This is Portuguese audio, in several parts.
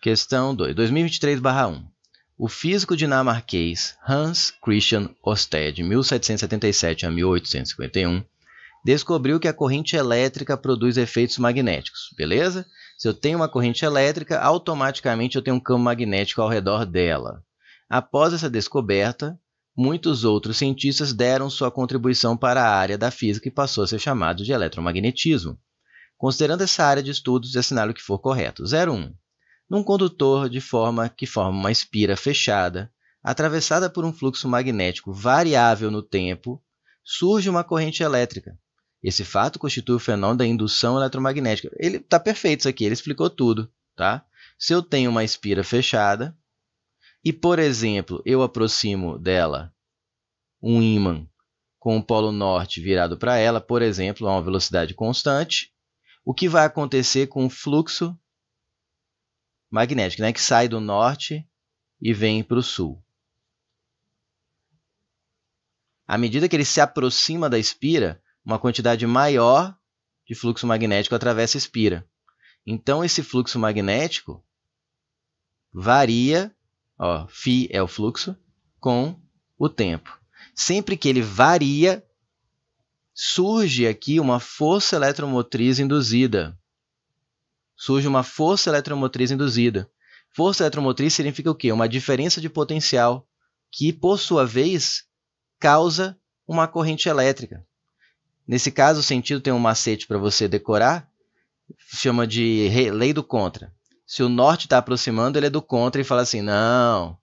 Questão 2, 2023/1. O físico dinamarquês Hans Christian Ørsted, 1777 a 1851, descobriu que a corrente elétrica produz efeitos magnéticos, beleza? Se eu tenho uma corrente elétrica, automaticamente eu tenho um campo magnético ao redor dela. Após essa descoberta, muitos outros cientistas deram sua contribuição para a área da física e passou a ser chamado de eletromagnetismo. Considerando essa área de estudos, assinale o que for correto. 01. Num condutor que forma uma espira fechada, atravessada por um fluxo magnético variável no tempo, surge uma corrente elétrica. Esse fato constitui o fenômeno da indução eletromagnética. Ele está perfeito isso aqui, ele explicou tudo. Tá? Se eu tenho uma espira fechada e, por exemplo, eu aproximo dela um ímã com o polo norte virado para ela, por exemplo, a uma velocidade constante, o que vai acontecer com o fluxo magnético, né, que sai do norte e vem para o sul? À medida que ele se aproxima da espira, uma quantidade maior de fluxo magnético atravessa a espira. Então, esse fluxo magnético varia, φ é o fluxo, com o tempo. Sempre que ele varia, surge aqui uma força eletromotriz induzida. Força eletromotriz significa o quê? Uma diferença de potencial, que, por sua vez, causa uma corrente elétrica. Nesse caso, o sentido tem um macete para você decorar, chama de lei do contra. Se o norte está aproximando, ele é do contra e fala assim, não,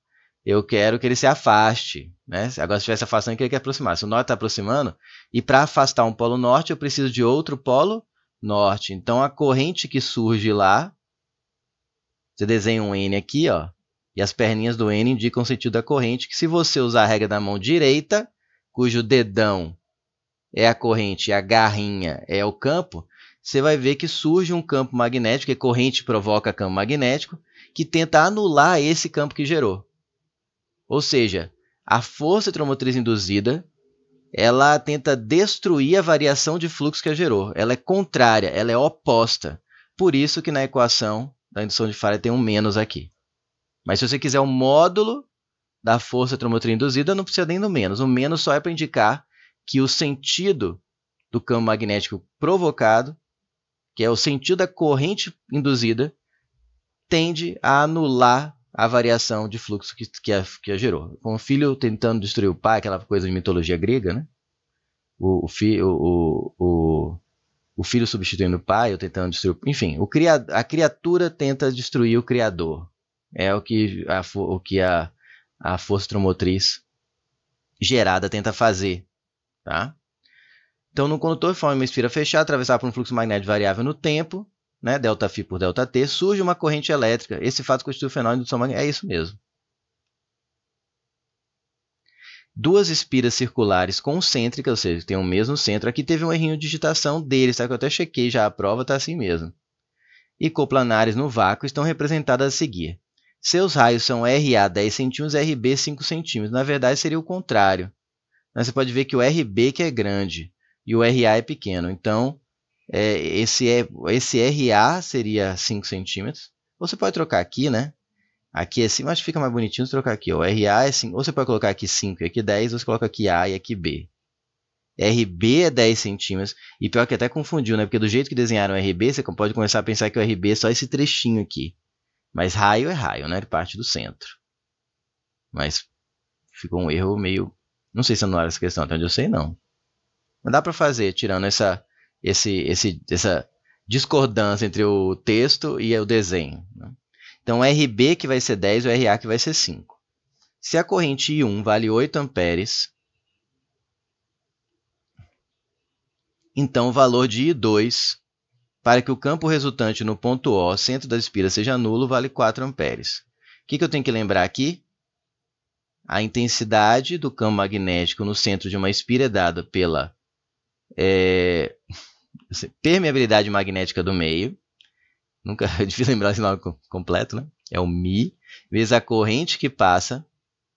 eu quero que ele se afaste. Né? Agora, se estivesse afastando, ele quer aproximar. Se o norte está aproximando, e para afastar um polo norte, eu preciso de outro polo norte. Então, a corrente que surge lá, você desenha um N aqui, e as perninhas do N indicam o sentido da corrente, que se você usar a regra da mão direita, cujo dedão é a corrente e a garrinha é o campo, você vai ver que surge um campo magnético, que corrente provoca campo magnético, que tenta anular esse campo que gerou. Ou seja, a força eletromotriz induzida, ela tenta destruir a variação de fluxo que a gerou. Ela é contrária, ela é oposta. Por isso que na equação da indução de Faraday tem um menos aqui. Mas se você quiser o módulo da força eletromotriz induzida, não precisa nem do menos. O menos só é para indicar que o sentido do campo magnético provocado, que é o sentido da corrente induzida, tende a anular a variação de fluxo que a gerou. Com o filho tentando destruir o pai, aquela coisa de mitologia grega, né? O filho substituindo o pai, ou tentando destruir... Enfim, a criatura tenta destruir o criador. É o que a força eletromotriz gerada tenta fazer. Tá? Então, no condutor, forma uma espira fechada, atravessada por um fluxo magnético variável no tempo, né, ΔΦ por ΔT, surge uma corrente elétrica. Esse fato constitui o fenômeno de indução magnética. É isso mesmo. Duas espiras circulares concêntricas, ou seja, tem o mesmo centro. Aqui teve um errinho de digitação deles, tá? Que eu até chequei já a prova, está assim mesmo. E coplanares no vácuo estão representadas a seguir. Seus raios são RA 10 cm e RB 5 cm. Na verdade, seria o contrário. Mas você pode ver que o RB que é grande e o RA é pequeno. Então, esse RA seria 5 centímetros. Você pode trocar aqui, né? Aqui é 5, mas fica mais bonitinho se trocar aqui. O RA é 5. Ou você pode colocar aqui 5 e aqui 10, ou você coloca aqui A e aqui B. RB é 10 centímetros. E pior que até confundiu, né? Porque do jeito que desenharam o RB, você pode começar a pensar que o RB é só esse trechinho aqui. Mas raio é raio, né? Ele parte do centro. Mas ficou um erro meio... Não sei se anularam essa questão, até onde eu sei, não. Mas dá para fazer, tirando essa discordância entre o texto e o desenho. Né? Então, o RB que vai ser 10 e o RA que vai ser 5. Se a corrente I1 vale 8 amperes, então o valor de I2, para que o campo resultante no ponto O, centro da espira, seja nulo, vale 4 amperes. O que eu tenho que lembrar aqui? A intensidade do campo magnético no centro de uma espira é dada pela permeabilidade magnética do meio. Nunca é difícil lembrar esse nome completo, né? É o μ, vezes a corrente que passa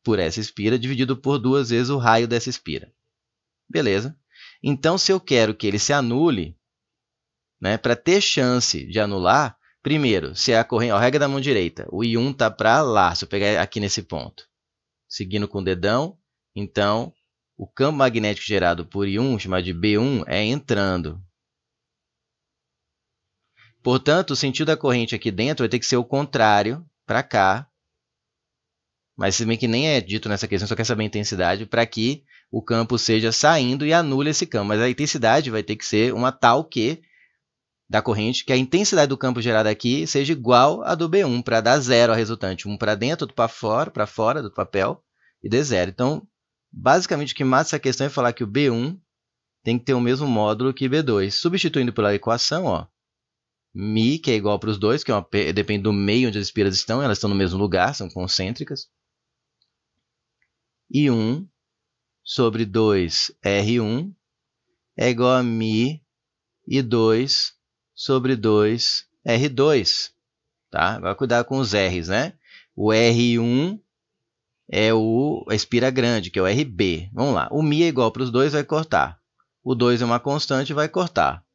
por essa espira, dividido por 2 vezes o raio dessa espira. Beleza? Então, se eu quero que ele se anule, né, para ter chance de anular, Primeiro, se a corrente, ó, regra da mão direita, o I1 está para lá, se eu pegar aqui nesse ponto, seguindo com o dedão, então o campo magnético gerado por I1, chamado de B1, é entrando. Portanto, o sentido da corrente aqui dentro vai ter que ser o contrário, para cá, mas se bem que nem é dito nessa questão, só quer saber a intensidade, para que o campo seja saindo e anule esse campo. Mas a intensidade vai ter que ser uma tal que, da corrente, que a intensidade do campo gerado aqui seja igual à do B1, para dar zero a resultante. Um para dentro, outro para fora do papel, e dê zero. Então, basicamente, o que mata essa questão é falar que o B1 tem que ter o mesmo módulo que B2. Substituindo pela equação, ó, μ, que é igual para os dois, que depende do meio onde as espiras estão, elas estão no mesmo lugar, são concêntricas. I1 sobre 2R1 é igual a μ I2 sobre 2R2. Tá? Agora, cuidado com os R's, né? O R1 é a espira grande, que é o RB. Vamos lá. O μ é igual para os dois, vai cortar. O 2 é uma constante, vai cortar.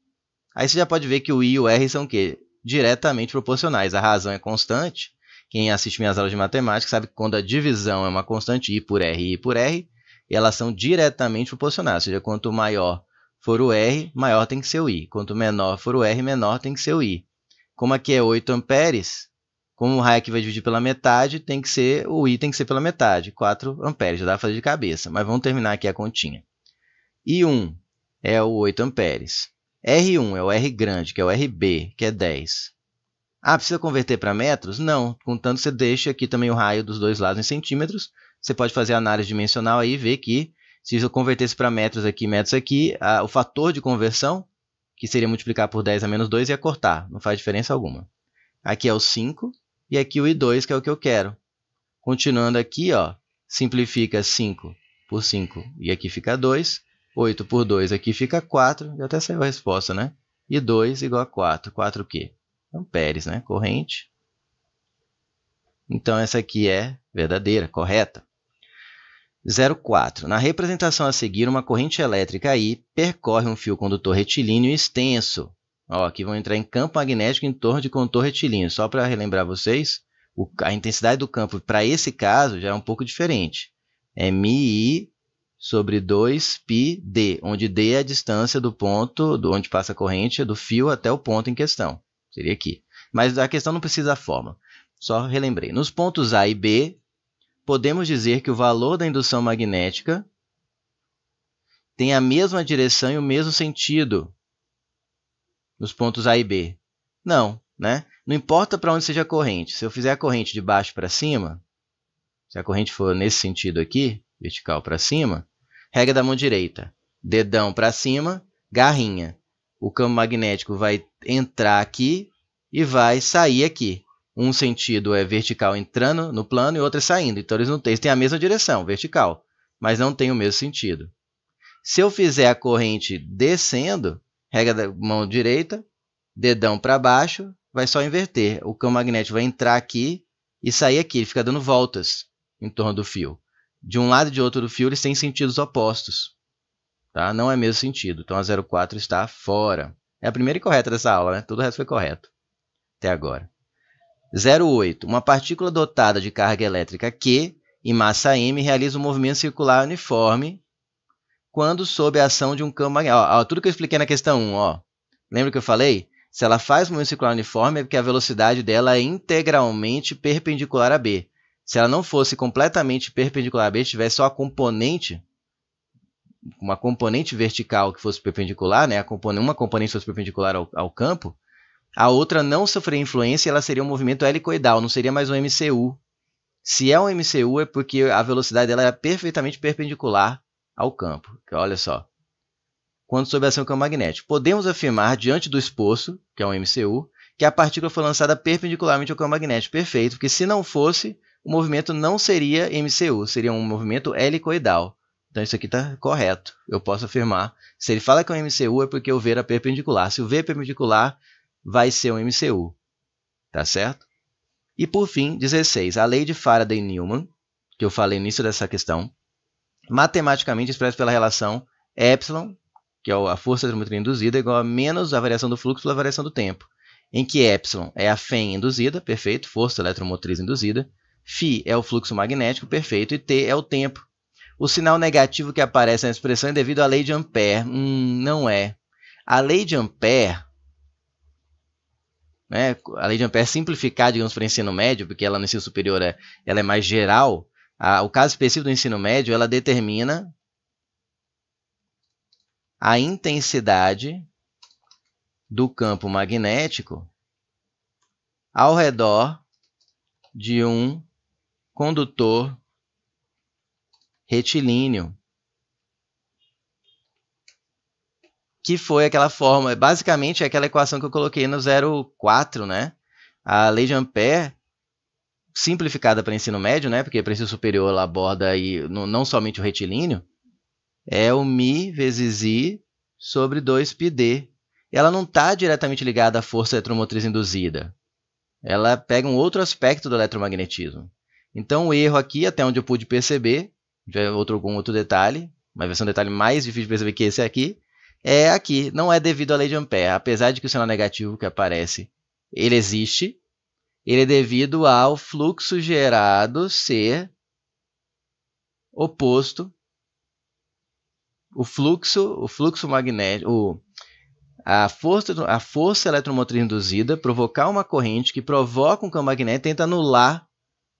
Aí você já pode ver que o I e o R são o quê? Diretamente proporcionais. A razão é constante. Quem assiste minhas aulas de matemática sabe que quando a divisão é uma constante, I por R e I por R, elas são diretamente proporcionais. Ou seja, quanto maior for o R, maior tem que ser o I. Quanto menor for o R, menor tem que ser o I. Como aqui é 8 amperes, como o raio aqui vai dividir pela metade, o I tem que ser pela metade, 4 amperes. Já dá para fazer de cabeça, mas vamos terminar aqui a continha. I1 é o 8 amperes. R1 é o R grande, que é o RB, que é 10. Ah, precisa converter para metros? Não, contanto você deixa aqui também o raio dos dois lados em centímetros. Você pode fazer a análise dimensional aí e ver que se eu convertesse para metros aqui, o fator de conversão, que seria multiplicar por 10 a menos 2, ia cortar, não faz diferença alguma. Aqui é o 5 e aqui o I2, que é o que eu quero. Continuando aqui, ó, simplifica 5 por 5 e aqui fica 2. 8 por 2 aqui fica 4, já até saiu a resposta, né? E 2 igual a 4. 4 o quê? Amperes, né? Corrente. Então, essa aqui é verdadeira, correta. 0,4. Na representação a seguir, uma corrente elétrica I percorre um fio condutor retilíneo extenso. Ó, aqui vão entrar em campo magnético em torno de condutor retilíneo. Só para relembrar vocês, a intensidade do campo para esse caso já é um pouco diferente. É μI sobre 2πd, onde d é a distância do ponto onde passa a corrente do fio até o ponto em questão. Seria aqui. Mas a questão não precisa da fórmula. Só relembrei. Nos pontos A e B, podemos dizer que o valor da indução magnética tem a mesma direção e o mesmo sentido nos pontos A e B. Não, né? Não importa para onde seja a corrente. Se eu fizer a corrente de baixo para cima, se a corrente for nesse sentido aqui, vertical para cima, regra da mão direita, dedão para cima, garrinha. O campo magnético vai entrar aqui e vai sair aqui. Um sentido é vertical entrando no plano e outro é saindo. Então, eles têm a mesma direção, vertical, mas não têm o mesmo sentido. Se eu fizer a corrente descendo, regra da mão direita, dedão para baixo, vai só inverter. O campo magnético vai entrar aqui e sair aqui. Ele fica dando voltas em torno do fio. De um lado e de outro do fio, eles têm sentidos opostos. Tá? Não é mesmo sentido. Então, a 0,4 está fora. É a primeira e correta dessa aula, né? Tudo o resto foi correto até agora. 0,8. Uma partícula dotada de carga elétrica Q e massa m realiza um movimento circular uniforme quando sob a ação de um campo magnético. Tudo que eu expliquei na questão 1. Ó. Lembra que eu falei? Se ela faz um movimento circular uniforme é porque a velocidade dela é integralmente perpendicular a B. Se ela não fosse completamente perpendicular a B, tivesse só a componente, uma componente vertical que fosse perpendicular, né? Uma componente fosse perpendicular ao campo, a outra não sofreria influência e ela seria um movimento helicoidal, não seria mais um MCU. Se é um MCU é porque a velocidade dela é perfeitamente perpendicular ao campo. Olha só. Quando sob a ação do campo magnético, podemos afirmar, diante do exposto, que é um MCU, que a partícula foi lançada perpendicularmente ao campo magnético. Perfeito, porque se não fosse, o movimento não seria MCU, seria um movimento helicoidal. Então, isso aqui está correto. Eu posso afirmar. Se ele fala que é um MCU, é porque o V era perpendicular. Se o V é perpendicular, vai ser um MCU. Tá certo? E, por fim, 16. A lei de Faraday-Newman, que eu falei no início dessa questão, matematicamente expressa pela relação ε, que é a força eletromotriz induzida, igual a menos a variação do fluxo pela variação do tempo. em que epsilon é a Fem induzida, perfeito, força eletromotriz induzida, φ é o fluxo magnético, perfeito, e T é o tempo. O sinal negativo que aparece na expressão é devido à lei de Ampère. Não é. A lei de Ampère, né, a lei de Ampère simplificada, digamos, para o ensino médio, porque ela no ensino superior ela é mais geral, o caso específico do ensino médio, ela determina a intensidade do campo magnético ao redor de um condutor retilíneo, que foi aquela fórmula, basicamente é aquela equação que eu coloquei no 04, né? A lei de Ampère, simplificada para ensino médio, né? Porque para ensino superior ela aborda aí, não somente o retilíneo, é o μ vezes I sobre 2πd. Ela não está diretamente ligada à força eletromotriz induzida. Ela pega um outro aspecto do eletromagnetismo. Então o erro aqui, até onde eu pude perceber, já é algum outro detalhe, mas vai ser um detalhe mais difícil de perceber que esse aqui, não é devido à lei de Ampère. Apesar de que o sinal negativo que aparece, ele existe, ele é devido ao fluxo gerado ser oposto, o fluxo magnético, a força eletromotriz induzida provocar uma corrente que provoca um campo magnético, tenta anular,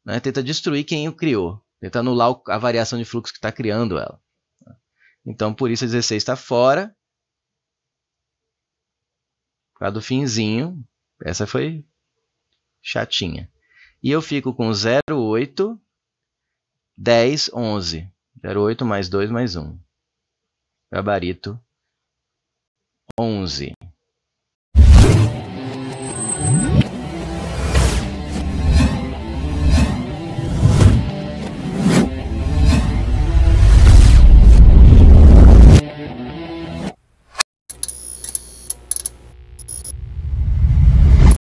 né, tenta destruir quem o criou, tenta anular a variação de fluxo que está criando ela. Então, por isso a 16 está fora. A do finzinho, essa foi chatinha. E eu fico com 0,8, 10, 11. 0,8 mais 2 mais 1. Gabarito 11.